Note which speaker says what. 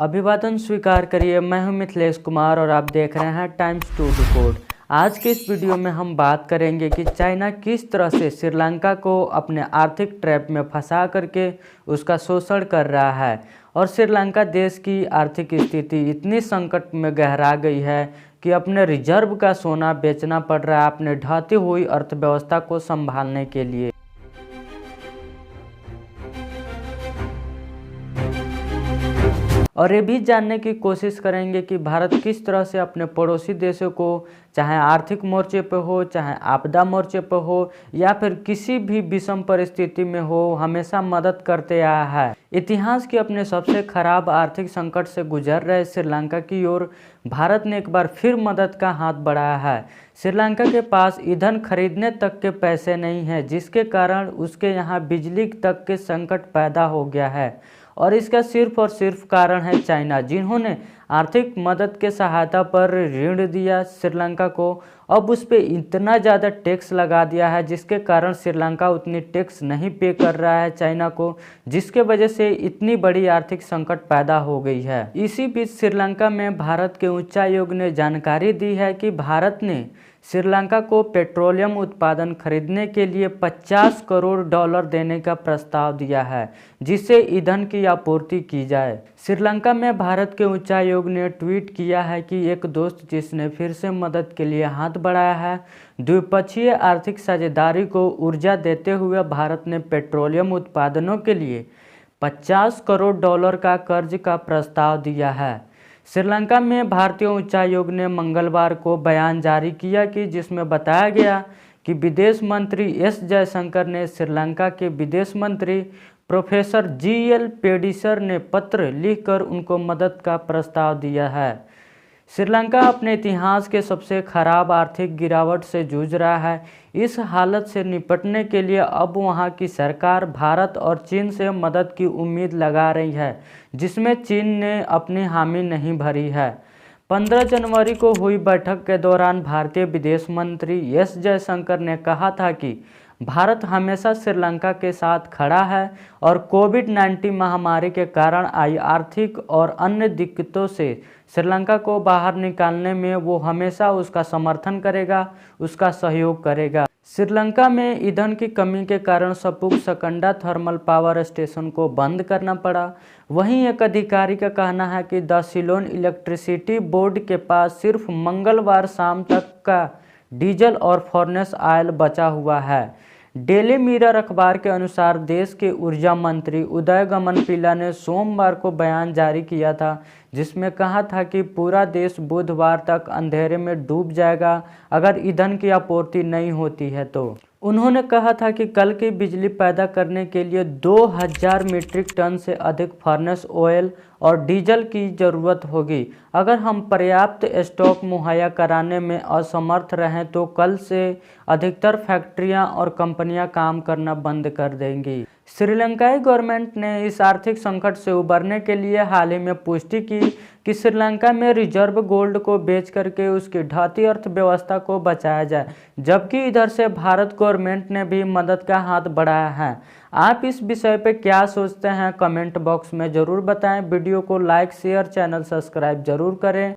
Speaker 1: अभिवादन स्वीकार करिए। मैं हूं मिथिलेश कुमार और आप देख रहे हैं टाइम्स टू रिपोर्ट। आज के इस वीडियो में हम बात करेंगे कि चाइना किस तरह से श्रीलंका को अपने आर्थिक ट्रैप में फंसा करके उसका शोषण कर रहा है और श्रीलंका देश की आर्थिक स्थिति इतनी संकट में गहरा गई है कि अपने रिजर्व का सोना बेचना पड़ रहा है अपने ढहती हुई अर्थव्यवस्था को संभालने के लिए। और ये भी जानने की कोशिश करेंगे कि भारत किस तरह से अपने पड़ोसी देशों को, चाहे आर्थिक मोर्चे पर हो, चाहे आपदा मोर्चे पर हो या फिर किसी भी विषम परिस्थिति में हो, हमेशा मदद करते आया है। इतिहास के अपने सबसे खराब आर्थिक संकट से गुजर रहे श्रीलंका की ओर भारत ने एक बार फिर मदद का हाथ बढ़ाया है। श्रीलंका के पास ईंधन खरीदने तक के पैसे नहीं हैं, जिसके कारण उसके यहाँ बिजली तक के संकट पैदा हो गया है और इसका सिर्फ और सिर्फ कारण है चाइना, जिन्होंने आर्थिक मदद के सहायता पर ऋण दिया श्रीलंका को। अब उस पर इतना ज़्यादा टैक्स लगा दिया है जिसके कारण श्रीलंका उतनी टैक्स नहीं पे कर रहा है चाइना को, जिसके वजह से इतनी बड़ी आर्थिक संकट पैदा हो गई है। इसी बीच श्रीलंका में भारत के उच्चायोग ने जानकारी दी है कि भारत ने श्रीलंका को पेट्रोलियम उत्पादन खरीदने के लिए $50 करोड़ देने का प्रस्ताव दिया है, जिससे ईंधन की आपूर्ति की जाए। श्रीलंका में भारत के उच्चायोग ने ट्वीट किया है कि एक दोस्त जिसने फिर से मदद के लिए हाथ बढ़ाया है। द्विपक्षीय आर्थिक साझेदारी को ऊर्जा देते हुए भारत ने पेट्रोलियम उत्पादनों के लिए $50 करोड़ का कर्ज का प्रस्ताव दिया है। श्रीलंका में भारतीय उच्चायोग ने मंगलवार को बयान जारी किया कि जिसमें बताया गया कि विदेश मंत्री एस जयशंकर ने श्रीलंका के विदेश मंत्री प्रोफेसर जीएल पेडिसर ने पत्र लिखकर उनको मदद का प्रस्ताव दिया है। श्रीलंका अपने इतिहास के सबसे खराब आर्थिक गिरावट से जूझ रहा है। इस हालत से निपटने के लिए अब वहां की सरकार भारत और चीन से मदद की उम्मीद लगा रही है, जिसमें चीन ने अपनी हामी नहीं भरी है। 15 जनवरी को हुई बैठक के दौरान भारतीय विदेश मंत्री एस जयशंकर ने कहा था कि भारत हमेशा श्रीलंका के साथ खड़ा है और कोविड-19 महामारी के कारण आई आर्थिक और अन्य दिक्कतों से श्रीलंका को बाहर निकालने में वो हमेशा उसका समर्थन करेगा, उसका सहयोग करेगा। श्रीलंका में ईंधन की कमी के कारण सपुक सकंडा थर्मल पावर स्टेशन को बंद करना पड़ा। वहीं एक अधिकारी का कहना है कि द सिलोन इलेक्ट्रिसिटी बोर्ड के पास सिर्फ मंगलवार शाम तक का डीजल और फर्नेस ऑयल बचा हुआ है। डेली मिरर अखबार के अनुसार देश के ऊर्जा मंत्री उदय गमन पिल्ला ने सोमवार को बयान जारी किया था, जिसमें कहा था कि पूरा देश बुधवार तक अंधेरे में डूब जाएगा अगर ईंधन की आपूर्ति नहीं होती है तो। उन्होंने कहा था कि कल की बिजली पैदा करने के लिए 2000 मीट्रिक टन से अधिक फर्नेस ऑयल और डीजल की ज़रूरत होगी। अगर हम पर्याप्त स्टॉक मुहैया कराने में असमर्थ रहें तो कल से अधिकतर फैक्ट्रियां और कंपनियां काम करना बंद कर देंगी। श्रीलंकाई गवर्नमेंट ने इस आर्थिक संकट से उबरने के लिए हाल ही में पुष्टि की कि श्रीलंका में रिजर्व गोल्ड को बेच करके उसकी ढहती अर्थव्यवस्था को बचाया जाए, जबकि इधर से भारत गवर्नमेंट ने भी मदद का हाथ बढ़ाया है। आप इस विषय पे क्या सोचते हैं कमेंट बॉक्स में ज़रूर बताएं। वीडियो को लाइक शेयर चैनल सब्सक्राइब जरूर करें।